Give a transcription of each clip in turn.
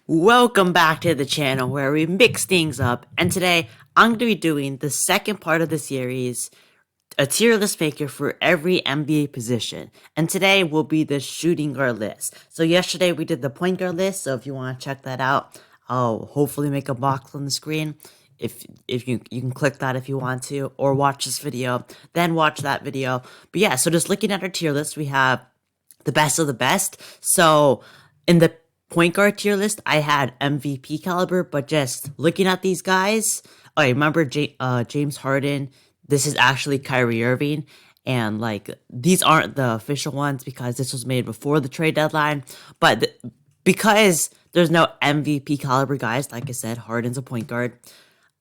Welcome back to the channel where we mix things up, and today I'm going to be doing the second part of the series, a tier list maker for every NBA position, and today will be the shooting guard list. So yesterday we did the point guard list, so if you want to check that out, I'll hopefully make a box on the screen. If you can click that if you want to, or watch this video, then watch that video. But yeah, so just looking at our tier list, we have the best of the best. So in the point guard tier list, I had MVP caliber, but just looking at these guys, I remember James Harden. This is actually Kyrie Irving, and like these aren't the official ones because this was made before the trade deadline. But because there's no MVP caliber guys, like I said, Harden's a point guard.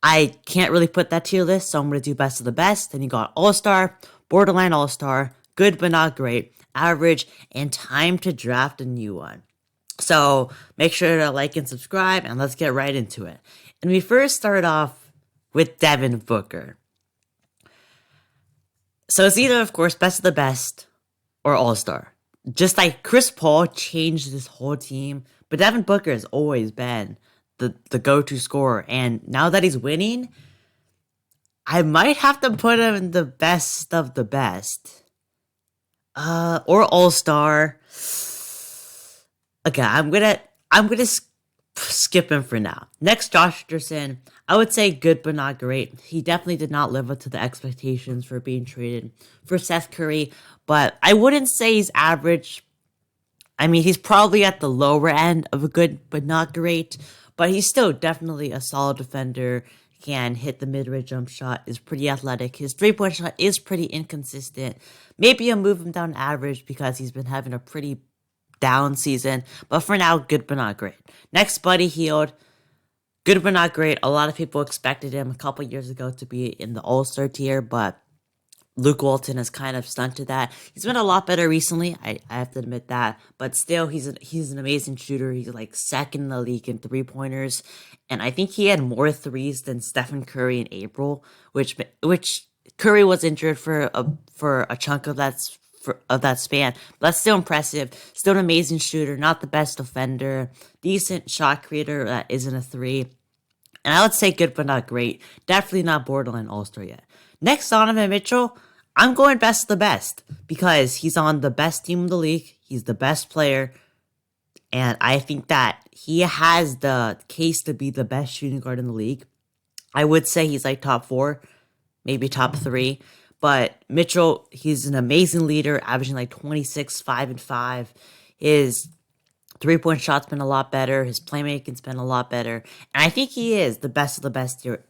I can't really put that tier list, so I'm gonna do best of the best. Then you got All Star, Borderline All Star, Good but not great, Average, and time to draft a new one. So make sure to like and subscribe, and let's get right into it. And we first start off with Devin Booker. So it's either, of course, best of the best or all-star. Just like Chris Paul changed this whole team, but Devin Booker has always been the go-to scorer. And now that he's winning, I might have to put him in the best of the best. Or all-star. Okay, I'm gonna skip him for now. Next, Josh Richardson. I would say good but not great. He definitely did not live up to the expectations for being traded for Seth Curry, but I wouldn't say he's average. I mean, he's probably at the lower end of a good but not great, but he's still definitely a solid defender. Can hit the mid-range jump shot, is pretty athletic. His three-point shot is pretty inconsistent. Maybe I'll move him down average because he's been having a pretty down season, but for now, good but not great. Next, Buddy Hield. Good but not great. A lot of people expected him a couple years ago to be in the All-Star tier, but Luke Walton has kind of stunted that. He's been a lot better recently, I have to admit that, but still, he's an amazing shooter. He's like second in the league in three-pointers, and I think he had more threes than Stephen Curry in April, which Curry was injured for a chunk of that span. But that's still impressive. Still an amazing shooter, not the best defender, decent shot creator that isn't a three. And I would say good but not great. Definitely not borderline all-star yet. Next, Donovan Mitchell. I'm going best of the best because he's on the best team in the league. He's the best player. And I think that he has the case to be the best shooting guard in the league. I would say he's like top 4, maybe top 3. But Mitchell, he's an amazing leader, averaging like 26, 5, and 5. His three-point shot's been a lot better. His playmaking's been a lot better. And I think he is the best of the best here.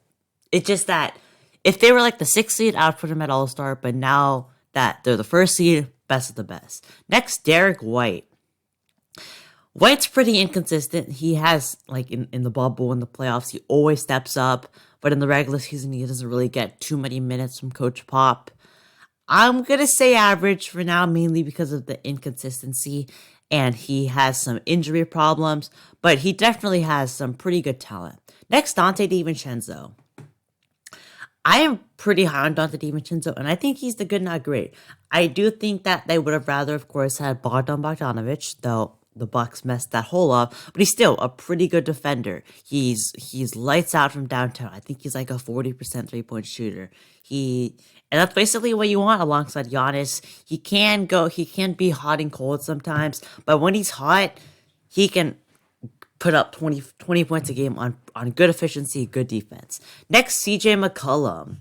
It's just that if they were like the 6th seed, I would put him at All-Star. But now that they're the 1st seed, best of the best. Next, Derek White. White's pretty inconsistent. He has, like, in the bubble, in the playoffs, he always steps up. But in the regular season, he doesn't really get too many minutes from Coach Pop. I'm going to say average for now, mainly because of the inconsistency. And he has some injury problems. But he definitely has some pretty good talent. Next, Dante DiVincenzo. I am pretty high on Dante DiVincenzo, and I think he's the good, not great. I do think that they would have rather, of course, had Bogdan Bogdanovic, though the Bucks messed that hole up, but he's still a pretty good defender. He's lights out from downtown. I think he's like a 40% three-point shooter. And that's basically what you want alongside Giannis. He can be hot and cold sometimes, but when he's hot, he can put up 20 points a game on good efficiency, good defense. Next, CJ McCollum.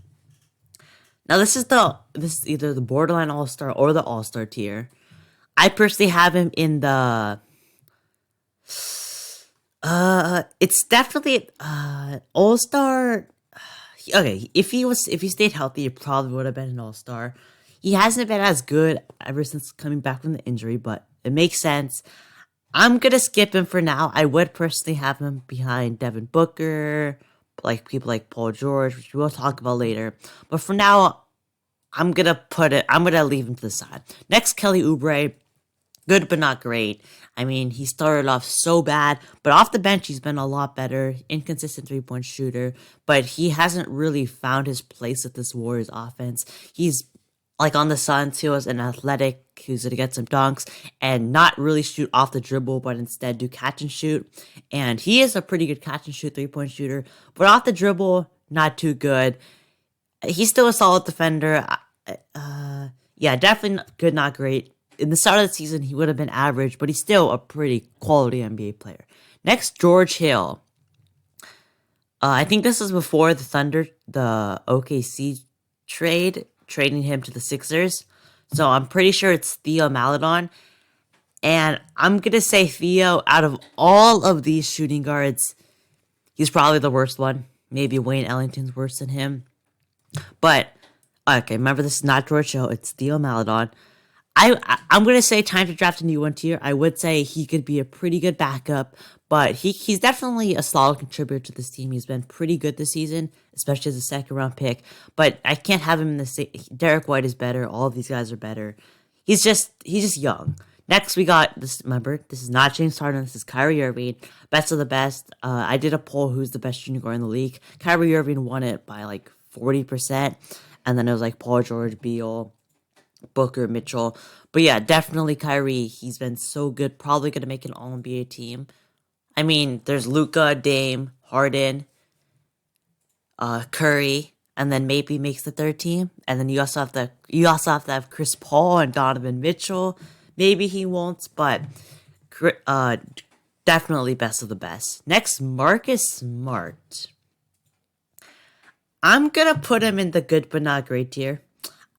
Now this is either the borderline all-star or the all-star tier. I personally have him in the it's definitely all-star. Okay, if he stayed healthy, he probably would have been an all-star. He hasn't been as good ever since coming back from the injury, but it makes sense. I'm gonna skip him for now. I would personally have him behind Devin Booker, like people like Paul George, which we'll talk about later. But for now, I'm gonna leave him to the side. Next, Kelly Oubre. Good but not great. I mean, he started off so bad, but off the bench, he's been a lot better. Inconsistent three-point shooter, but he hasn't really found his place at this Warriors offense. He's like on the Suns, he was an athletic who's going to get some dunks and not really shoot off the dribble, but instead do catch and shoot. And he is a pretty good catch and shoot 3-point shooter, but off the dribble, not too good. He's still a solid defender. Yeah, definitely not good, not great. In the start of the season, he would have been average, but he's still a pretty quality NBA player. Next, George Hill. I think this was before the OKC trading him to the Sixers. So I'm pretty sure it's Theo Maledon. And I'm going to say Theo, out of all of these shooting guards, he's probably the worst one. Maybe Wayne Ellington's worse than him. But, okay, remember this is not George Hill, it's Theo Maledon. I'm going to say time to draft a new one tier. I would say he could be a pretty good backup, but he's definitely a solid contributor to this team. He's been pretty good this season, especially as a second-round pick. But I can't have him in the same. Derek White is better. All of these guys are better. He's just young. Next, we got this. Remember, this is not James Harden. This is Kyrie Irving. Best of the best. I did a poll who's the best shooting guard in the league. Kyrie Irving won it by like 40%. And then it was like Paul George, Beal, Booker, Mitchell. But yeah, definitely Kyrie. He's been so good. Probably going to make an All-NBA team. I mean, there's Luka, Dame, Harden, Curry, and then maybe makes the third team. And then you also have to have Chris Paul and Donovan Mitchell. Maybe he won't, but definitely best of the best. Next, Marcus Smart. I'm gonna put him in the good but not great tier.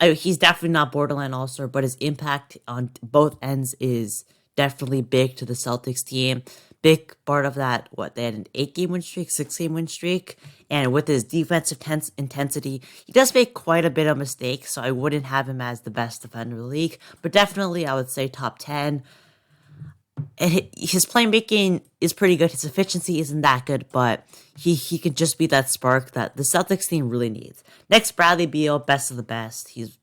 He's definitely not borderline all-star, but his impact on both ends is definitely big to the Celtics team. Big part of that, they had an 8-game win streak, 6-game win streak, and with his defensive intensity, he does make quite a bit of mistakes, so I wouldn't have him as the best defender of the league, but definitely I would say top 10. And his playmaking is pretty good. His efficiency isn't that good, but he could just be that spark that the Celtics team really needs. Next, Bradley Beal, best of the best. He's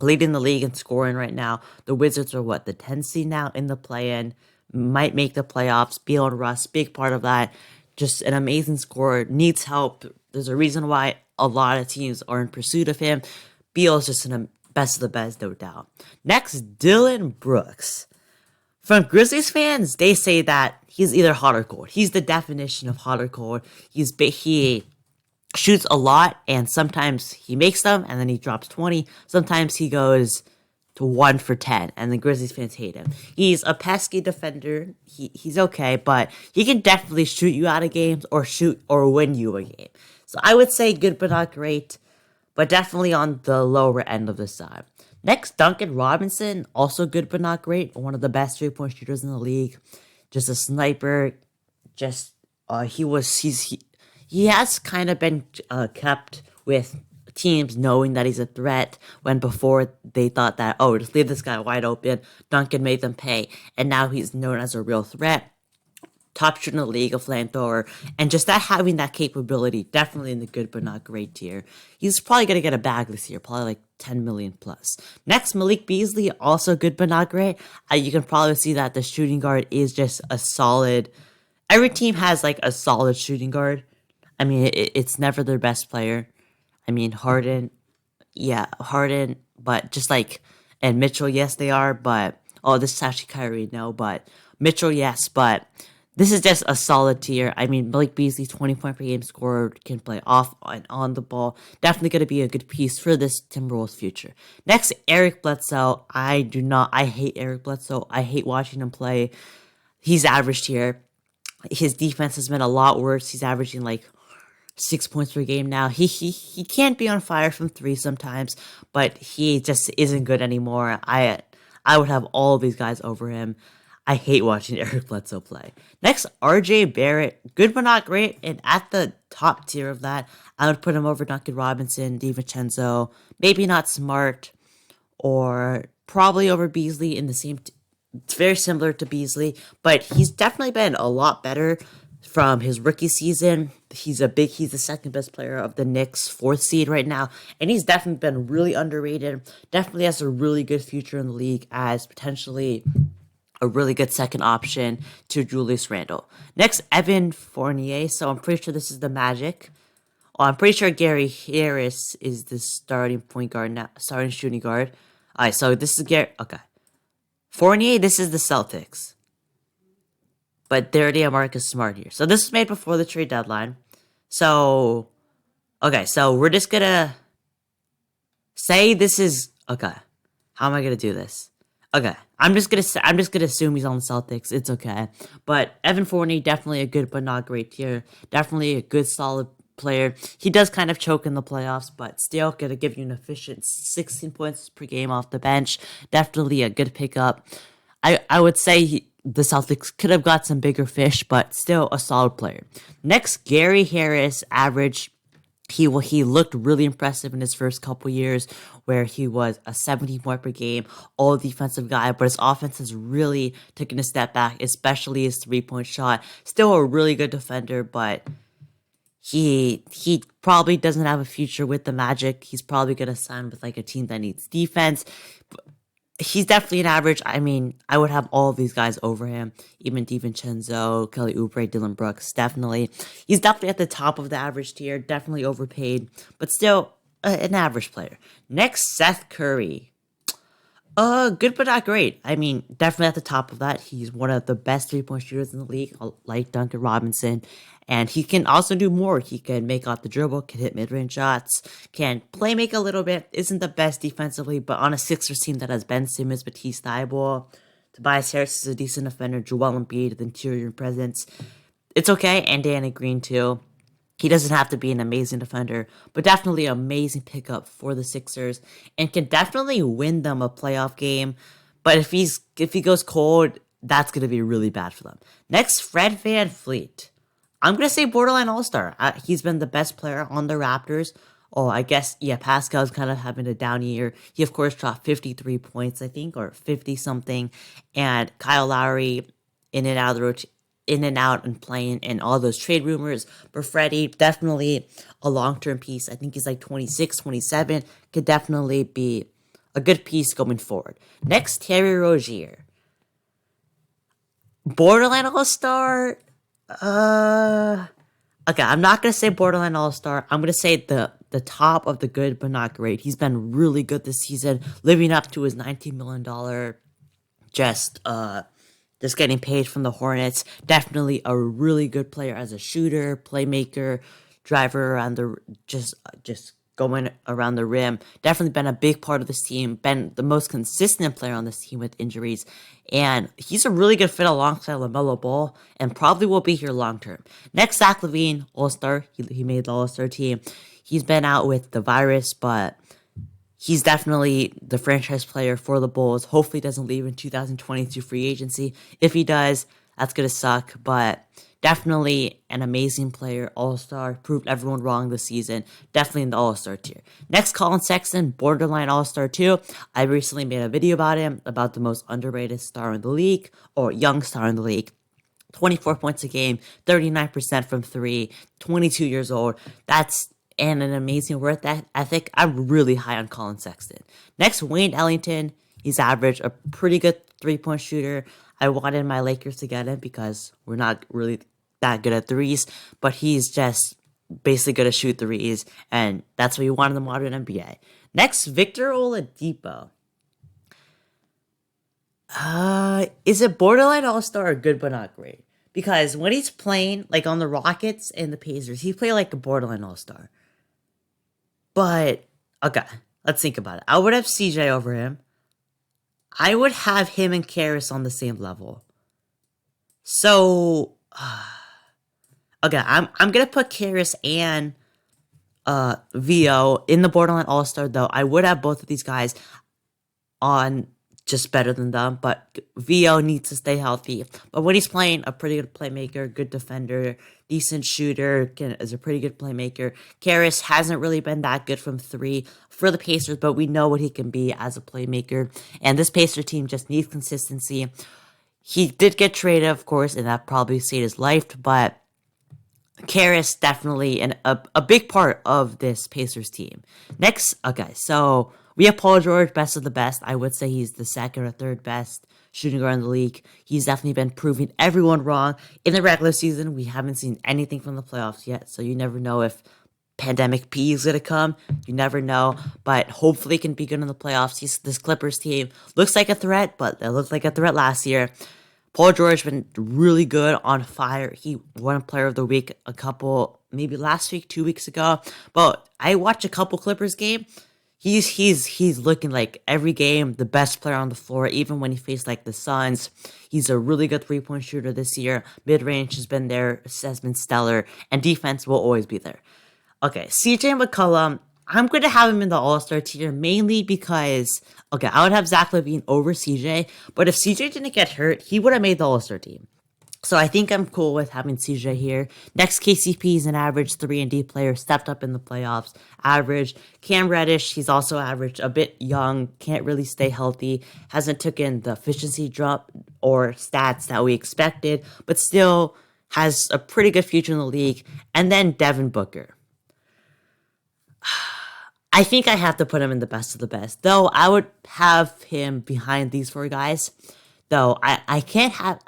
leading the league in scoring right now. The Wizards are the 10th seed now in the play-in. Might make the playoffs. Beal and Russ, big part of that. Just an amazing scorer. Needs help. There's a reason why a lot of teams are in pursuit of him. Beal is just best of the best, no doubt. Next, Dillon Brooks. From Grizzlies fans, they say that he's either hot or cold. He's the definition of hot or cold. He shoots a lot, and sometimes he makes them, and then he drops 20. Sometimes he goes to 1 for 10, and the Grizzlies fans hate him. He's a pesky defender. He's okay, but he can definitely shoot you out of games or win you a game. So I would say good but not great, but definitely on the lower end of the side. Next, Duncan Robinson, also good but not great. One of the best 3-point shooters in the league. Just a sniper. He has kind of been kept with teams knowing that he's a threat when before they thought that, just leave this guy wide open. Duncan made them pay. And now he's known as a real threat. Top shooter in the league, a flamethrower, and just that having that capability, definitely in the good but not great tier. He's probably going to get a bag this year, probably like 10 million plus. Next, Malik Beasley, also good but not great. You can probably see that the shooting guard is just a solid. Every team has like a solid shooting guard. I mean, it's never their best player. I mean, Harden, but just like, and Mitchell, yes, they are, but, this is actually Kyrie, no, but Mitchell, yes, but this is just a solid tier. I mean, Malik Beasley, 20-point per game scorer, can play off and on the ball. Definitely going to be a good piece for this Timberwolves future. Next, Eric Bledsoe. I hate Eric Bledsoe. I hate watching him play. He's averaged here. His defense has been a lot worse. He's averaging like 6 points per game now. He can't be on fire from 3 sometimes, but he just isn't good anymore. I would have all of these guys over him. I hate watching Eric Bledsoe play. Next, RJ Barrett. Good but not great. And at the top tier of that, I would put him over Duncan Robinson, DiVincenzo, maybe not Smart, or probably over Beasley in the same. It's very similar to Beasley, but he's definitely been a lot better from his rookie season. He's the second best player of the Knicks, 4th seed right now, and he's definitely been really underrated. Definitely has a really good future in the league as potentially a really good second option to Julius Randle. Next, Evan Fournier. So I'm pretty sure this is the Magic. Oh, I'm pretty sure Gary Harris is the starting point guard now, starting shooting guard. All right, so this is Gary. Okay, Fournier. This is the Celtics, but they're already have Marcus Smart here. So this was made before the trade deadline. So okay, so we're just gonna say this is okay. How am I gonna do this? Okay, I'm just gonna assume he's on the Celtics. It's okay, but Evan Fournier definitely a good but not great tier. Definitely a good solid player. He does kind of choke in the playoffs, but still gonna give you an efficient 16 points per game off the bench. Definitely a good pickup. I would say the Celtics could have got some bigger fish, but still a solid player. Next, Gary Harris averaged. He looked really impressive in his first couple years, where he was a 17-point per game, all defensive guy, but his offense has really taken a step back, especially his 3-point shot. Still a really good defender, but he probably doesn't have a future with the Magic. He's probably gonna sign with like a team that needs defense. He's definitely an average. I mean, I would have all of these guys over him. Even DiVincenzo, Kelly Oubre, Dylan Brooks, definitely. He's definitely at the top of the average tier. Definitely overpaid, but still an average player. Next, Seth Curry. Good but not great. I mean, definitely at the top of that. He's one of the best 3-point shooters in the league, like Duncan Robinson. And he can also do more. He can make off the dribble, can hit mid-range shots, can play make a little bit. Isn't the best defensively, but on a Sixers team that has Ben Simmons, Matisse Thybulle, Tobias Harris is a decent defender, Joel Embiid, the interior presence. It's okay, and Danny Green too. He doesn't have to be an amazing defender, but definitely an amazing pickup for the Sixers, and can definitely win them a playoff game. But if he goes cold, that's gonna be really bad for them. Next, Fred VanVleet. I'm gonna say borderline all-star. He's been the best player on the Raptors. Oh, I guess yeah. Pascal's kind of having a down year. He of course dropped 53 points, I think, or 50 something, and Kyle Lowry in and out of the in and out and playing and all those trade rumors. But Freddie, definitely a long-term piece. I think he's like 26, 27. Could definitely be a good piece going forward. Next, Terry Rozier. Borderline All-Star? Okay, I'm not going to say borderline All-Star. I'm going to say the top of the good but not great. He's been really good this season, living up to his $19 million just getting paid from the Hornets. Definitely a really good player as a shooter, playmaker, driver around the just going around the rim. Definitely been a big part of this team. Been the most consistent player on this team with injuries, and he's a really good fit alongside LaMelo Ball, and probably will be here long term. Next, Zach LaVine, All-Star. He made the All-Star team. He's been out with the virus, but he's definitely the franchise player for the Bulls. Hopefully doesn't leave in 2022 free agency. If he does, that's going to suck. But definitely an amazing player, all-star. Proved everyone wrong this season. Definitely in the all-star tier. Next, Colin Sexton, borderline all-star too. I recently made a video about him, about the most underrated star in the league, or young star in the league. 24 points a game, 39% from 3, 22 years old. That's and an amazing work ethic. I'm really high on Colin Sexton. Next, Wayne Ellington. He's average, a pretty good 3-point shooter. I wanted my Lakers to get him because we're not really that good at threes, but he's just basically good to shoot threes, and that's what you want in the modern NBA. Next, Victor Oladipo. Is it borderline all-star or good but not great? Because when he's playing, like on the Rockets and the Pacers, he played like a borderline all-star. But, okay, let's think about it. I would have CJ over him. I would have him and Karras on the same level. So, okay, I'm going to put Karras and VO in the borderline all-star, though. I would have both of these guys on just better than them, but VO needs to stay healthy. But when he's playing, a pretty good playmaker, good defender, decent shooter, is a pretty good playmaker. Karras hasn't really been that good from 3 for the Pacers, but we know what he can be as a playmaker. And this Pacer team just needs consistency. He did get traded, of course, and that probably saved his life, but Karras definitely a big part of this Pacers team. Next, okay, so we have Paul George, best of the best. I would say he's the second or third best shooting guard in the league. He's definitely been proving everyone wrong. In the regular season, we haven't seen anything from the playoffs yet, so you never know if pandemic P is going to come. You never know, but hopefully it can be good in the playoffs. This Clippers team looks like a threat, but they looked like a threat last year. Paul George been really good, on fire. He won Player of the Week maybe last week, 2 weeks ago. But I watched a couple Clippers game. He's looking like every game the best player on the floor, even when he faced like the Suns. He's a really good 3-point shooter this year. Mid-range has been stellar, and defense will always be there. Okay, CJ McCollum, I'm going to have him in the All-Star tier mainly because, okay, I would have Zach LaVine over CJ, but if CJ didn't get hurt, he would have made the All-Star team. So I think I'm cool with having CJ here. Next, KCP is an average 3-and-D player, stepped up in the playoffs, average. Cam Reddish, he's also average, a bit young, can't really stay healthy, hasn't taken the efficiency drop or stats that we expected, but still has a pretty good future in the league. And then Devin Booker. I think I have to put him in the best of the best, though I would have him behind these 4 guys. Though I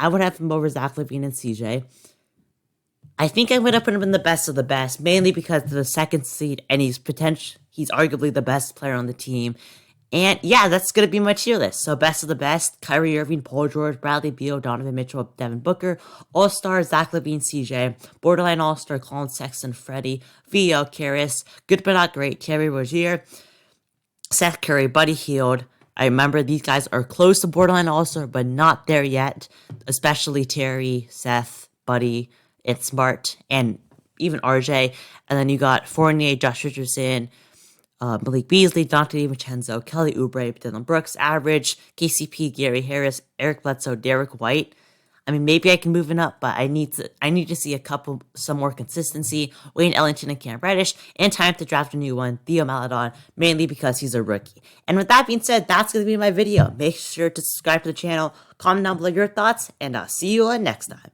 would have him over Zach LaVine and CJ. I think I'm going to put him in the best of the best, mainly because of the second seed, and he's arguably the best player on the team. And yeah, that's going to be my tier list. So best of the best, Kyrie Irving, Paul George, Bradley Beal, Donovan Mitchell, Devin Booker. All-Star, Zach LaVine, CJ. Borderline All-Star, Colin Sexton, Freddie. VO, Karras. Good but not great, Terry Rozier. Seth Curry, Buddy Hield. I remember these guys are close to borderline All-Star, but not there yet. Especially Terry, Seth, Buddy, and Smart, and even RJ. And then you got Fournier, Josh Richardson, Malik Beasley, Dante DiVincenzo, Kelly Oubre, Dylan Brooks, average, KCP, Gary Harris, Eric Bledsoe, Derek White. I mean, maybe I can move it up, but I need to see some more consistency. Wayne Ellington and Cam Reddish, and time to draft a new one, Theo Maledon, mainly because he's a rookie. And with that being said, that's going to be my video. Make sure to subscribe to the channel, comment down below your thoughts, and I'll see you next time.